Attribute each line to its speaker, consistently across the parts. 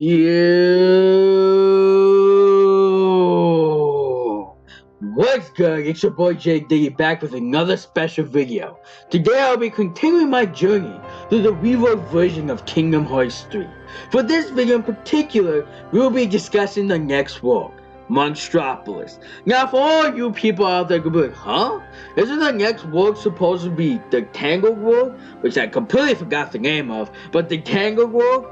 Speaker 1: Yo! What's good? It's your boy Jay Diggy back with another special video. Today I'll be continuing my journey through the reworked version of Kingdom Hearts 3. For this video in particular, we'll be discussing the next world, Monstropolis. Now for all you people out there could be like, huh? Isn't the next world supposed to be the Tangled World? Which I completely forgot the name of, but the Tangled World?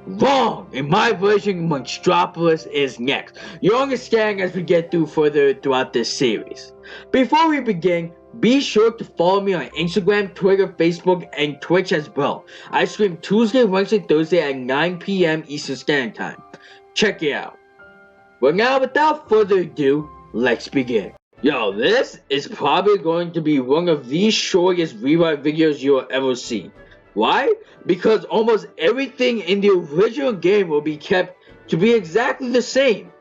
Speaker 1: Wrong! In my version, Monstropolis is next. You'll understand as we get further throughout this series. Before we begin, be sure to follow me on Instagram, Twitter, Facebook, and Twitch as well. I stream Tuesday, Wednesday, Thursday at 9 PM Eastern Standard Time. Check it out. Well now, without further ado, let's begin. Yo, this is probably going to be one of the shortest rewrite videos you'll ever see. Why? Because almost everything in the original game will be kept to be exactly the same.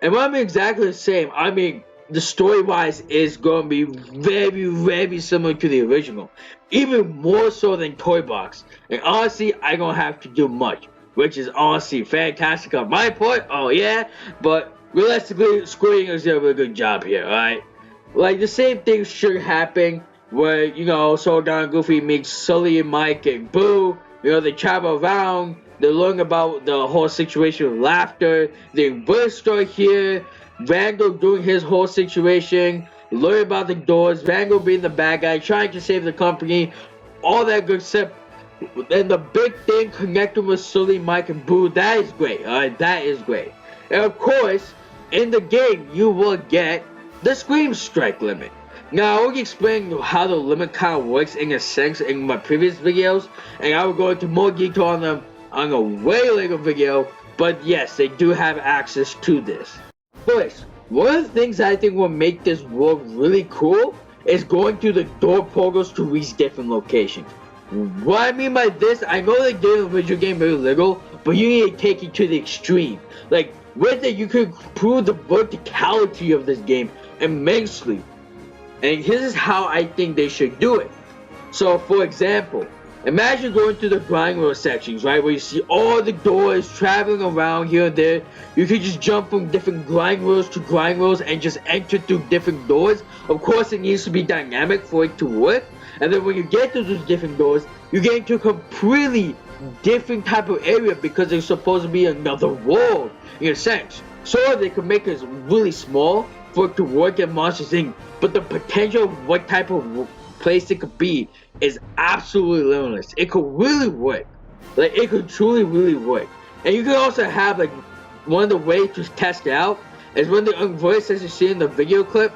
Speaker 1: And when I mean exactly the same, I mean the story-wise is going to be very similar to the original. Even more so than Toy Box. And honestly, I don't have to do much. Which is honestly fantastic on my part, oh yeah. But realistically, Square Enix did a really good job here, alright? Like the same thing should happen where, you know, Soldier and Goofy meet Sully and Mike and Boo. You know, they travel around, they learn about the whole situation with Laughter. They first start here, Randall doing his whole situation, learn about the doors, Randall being the bad guy, trying to save the company, all that good stuff. And the big thing connecting with Sully, Mike, and Boo, that is great, alright, that is great. And of course, in the game, you will get the Scream Strike limit. Now, I already explained how the limit kind of works in a sense in my previous videos, and I will go into more detail on them on a way later video, but yes, they do have access to this. First, one of the things I think will make this world really cool is going through the door portals to reach different locations. What I mean by this, I know they did the original game very little, but you need to take it to the extreme. Like, with it, you could prove the verticality of this game immensely. And this is how I think they should do it. So, for example, imagine going to the grind wheel sections, right? Where you see all the doors traveling around here and there. You could just jump from different grind wheels to grind wheels and just enter through different doors. Of course, it needs to be dynamic for it to work. And then when you get to those different doors, you get into a completely different type of area because it's supposed to be another world, in a sense. So they could make it really small for it to work at Monsters Inc. But the potential of what type of place it could be is absolutely limitless. It could really work. Like, it could truly really work. And you could also have, like, one of the ways to test it out is when the voice, as you see in the video clip,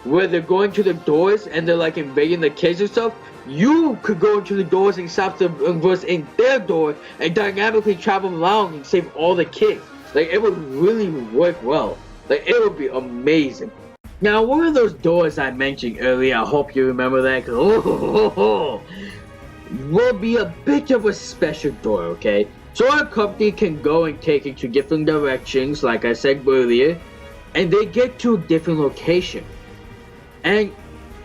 Speaker 1: where they're going to the doors and they're like invading the kids and stuff, you could go into the doors and stop the verse in their door and dynamically travel around and save all the kids. Like, it would really work well. Like, it would be amazing. Now, one of those doors I mentioned earlier, I hope you remember that, will be a bit of a special door, okay? So our company can go and take it to different directions, like I said earlier, and they get to a different location. And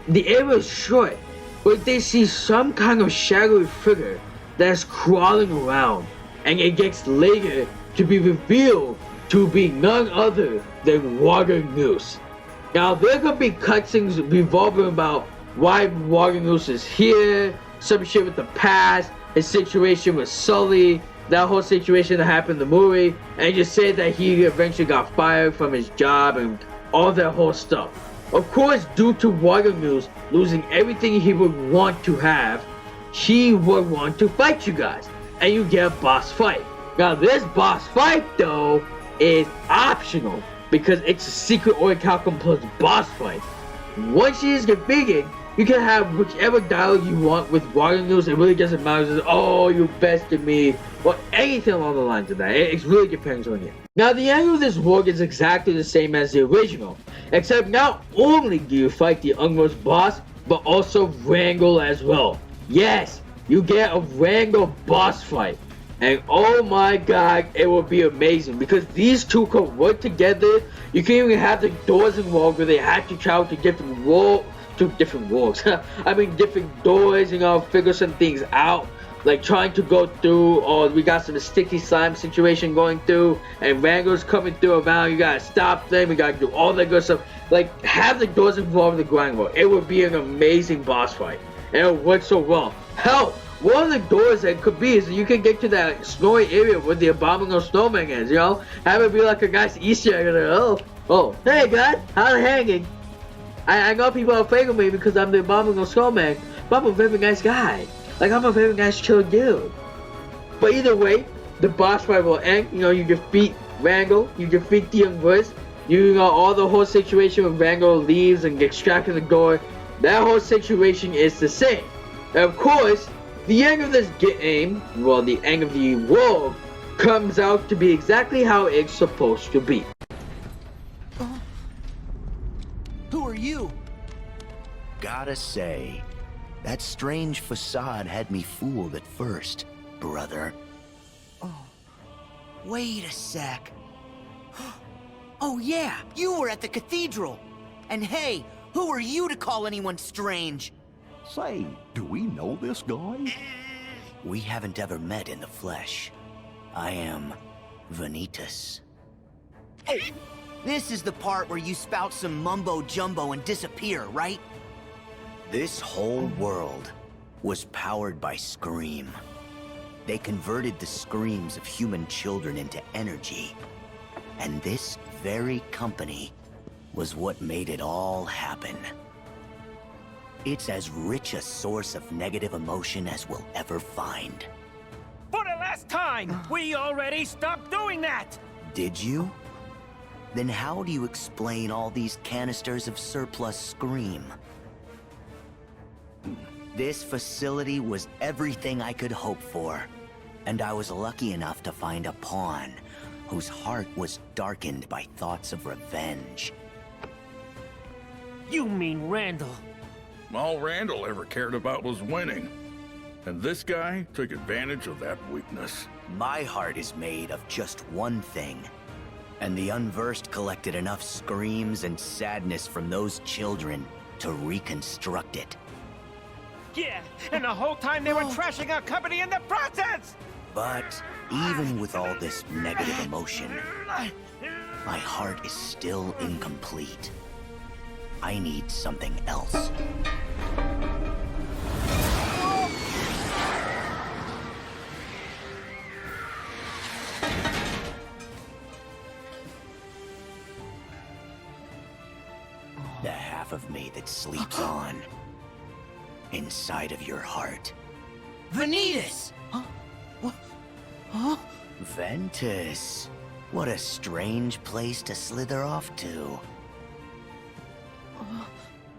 Speaker 1: the area is short, but they see some kind of shadowy figure that's crawling around, and it gets later to be revealed to be none other than Water Noose. Now there could be cutscenes revolving about why Water Noose is here, some shit with the past, his situation with Sully, that whole situation that happened in the movie, and just say that he eventually got fired from his job and all that whole stuff. Of course, due to Water Noose losing everything he would want to have, he would want to fight you guys, and you get a boss fight. Now this boss fight though is optional because it's a secret Orichalcum Plus boss fight. Once she is configured, you can have whichever dialogue you want with Water Noose. It really doesn't matter. It's, oh, you bested me, or anything along the lines of that. It really depends on you. Now the end of this world is exactly the same as the original, except not only do you fight the Unrose boss, but also Wrangle as well. Yes, you get a Wrangle boss fight. And oh my god, it will be amazing because these two could work together. You can even have the doors involved where they have to travel to different worlds. I mean different doors, you know, figure some things out. like trying to go through, or we got some sticky slime situation going through, and Rango's coming through around. You gotta stop them. You gotta do all that good stuff. Like, have the doors involved in the grind mode. It would be an amazing boss fight, and it would work so well. Hell, one of the doors that could be is you can get to that snowy area where the abominable snowman is. You know, have it be like a guy's Easter egg. Oh, hey guys, how's it hanging? I know people are afraid of me because I'm the abominable snowman, but I'm a very nice guy. Like, I'm a very nice chill dude. But either way, the boss fight will end. You know, you defeat Rango, you defeat the Unversed. You know, all the whole situation when Rango leaves and gets trapped in the door, that whole situation is the same. And of course, the end of this game, well, the end of the world, comes out to be exactly how it's supposed to be.
Speaker 2: Who are you?
Speaker 3: Gotta say, that strange facade had me fooled at first, brother.
Speaker 2: Oh, wait a sec. Oh yeah, you were at the cathedral. And hey, who are you to call anyone strange?
Speaker 4: Say, do we know this guy?
Speaker 3: We haven't ever met in the flesh. I am Vanitas.
Speaker 2: Oh, this is the part where you spout some mumbo-jumbo and disappear, right?
Speaker 3: This whole world was powered by Scream. They converted the screams of human children into energy. And this very company was what made it all happen. It's as rich a source of negative emotion as we'll ever find.
Speaker 5: For the last time, we already stopped doing that!
Speaker 3: Did you? Then how do you explain all these canisters of surplus Scream? This facility was everything I could hope for, and I was lucky enough to find a pawn whose heart was darkened by thoughts of revenge.
Speaker 5: You mean Randall?
Speaker 6: All Randall ever cared about was winning. And this guy took advantage of that weakness.
Speaker 3: My heart is made of just one thing. And the Unversed collected enough screams and sadness from those children to reconstruct it.
Speaker 5: Yeah, and the whole time they were trashing our company in the process!
Speaker 3: But even with all this negative emotion, my heart is still incomplete. I need something else. The half of me that sleeps on inside of your heart.
Speaker 2: Vanitas! Huh?
Speaker 3: Ventus. What a strange place to slither off to.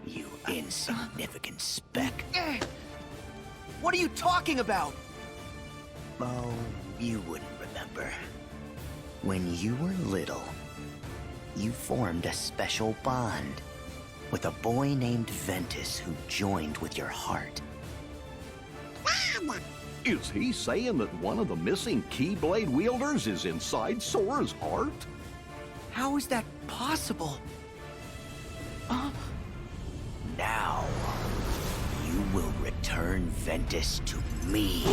Speaker 3: You insignificant speck.
Speaker 2: What are you talking about?
Speaker 3: Oh, you wouldn't remember. When you were little, you formed a special bond with a boy named Ventus who joined with your heart.
Speaker 4: Is he saying that one of the missing Keyblade wielders is inside Sora's heart?
Speaker 2: How is that possible?
Speaker 3: Now, you will return Ventus to me.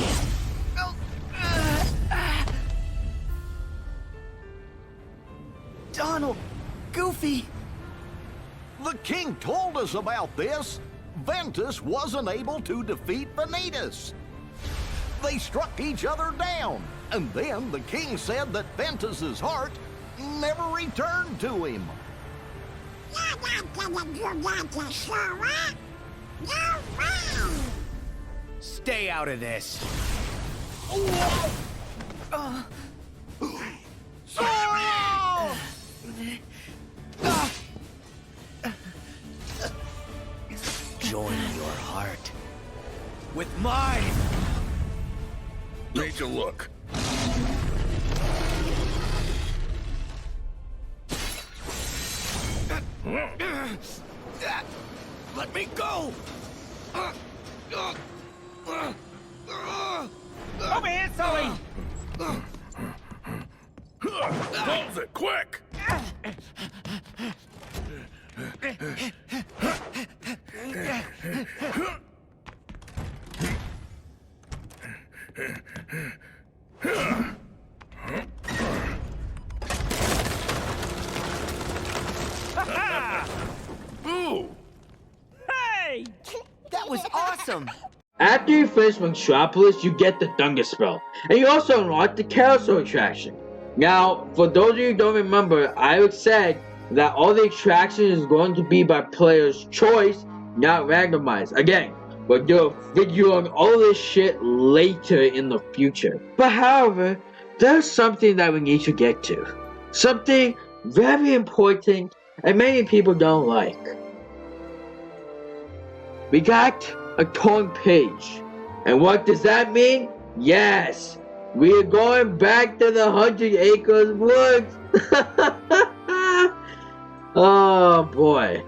Speaker 2: Donald! Goofy!
Speaker 4: The king told us about this. Ventus wasn't able to defeat Vanitas. They struck each other down, and then the king said that Ventus's heart never returned to him.
Speaker 7: You're not gonna do that to Sora. No way!
Speaker 2: Stay out of this.
Speaker 4: Sora!
Speaker 3: Join your heart.
Speaker 2: With mine!
Speaker 6: Need to look.
Speaker 2: Let me go!
Speaker 5: Over here, Sully!
Speaker 6: Close it, quick!
Speaker 2: That was awesome!
Speaker 1: After you finish Monstropolis, you get the Thunder Spell, and you also unlock the Carousel attraction. Now, for those of you who don't remember, I said that all the attractions is going to be by player's choice, not randomized. Again, we'll do a video on all this shit later in the future. But however, there's something that we need to get to. Something very important and many people don't like. We got a torn page. And what does that mean? Yes, we are going back to the 100 Acres Woods. Oh boy.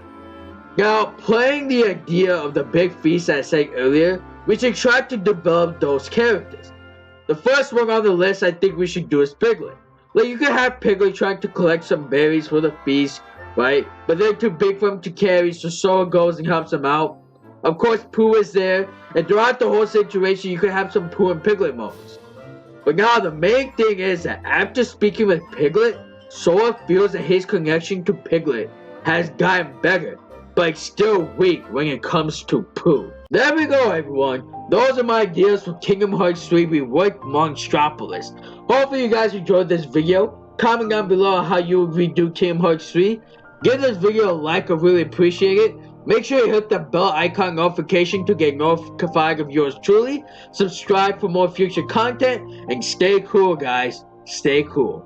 Speaker 1: Now, playing the idea of the big feast I said earlier, we should try to develop those characters. The first one on the list I think we should do is Piglet. Like, you could have Piglet trying to collect some berries for the feast, right? But they're too big for him to carry, so Sora goes and helps him out. Of course, Pooh is there, and throughout the whole situation, you could have some Pooh and Piglet moments. But now, the main thing is that after speaking with Piglet, Sora feels that his connection to Piglet has gotten better, but it's still weak when it comes to Pooh. There we go, everyone. Those are my ideas for Kingdom Hearts 3 Reworked Monstropolis. Hopefully you guys enjoyed this video. Comment down below how you would redo Kingdom Hearts 3. Give this video a like, I really appreciate it. Make sure you hit the bell icon notification to get notified of yours truly. Subscribe for more future content, and stay cool, guys. Stay cool.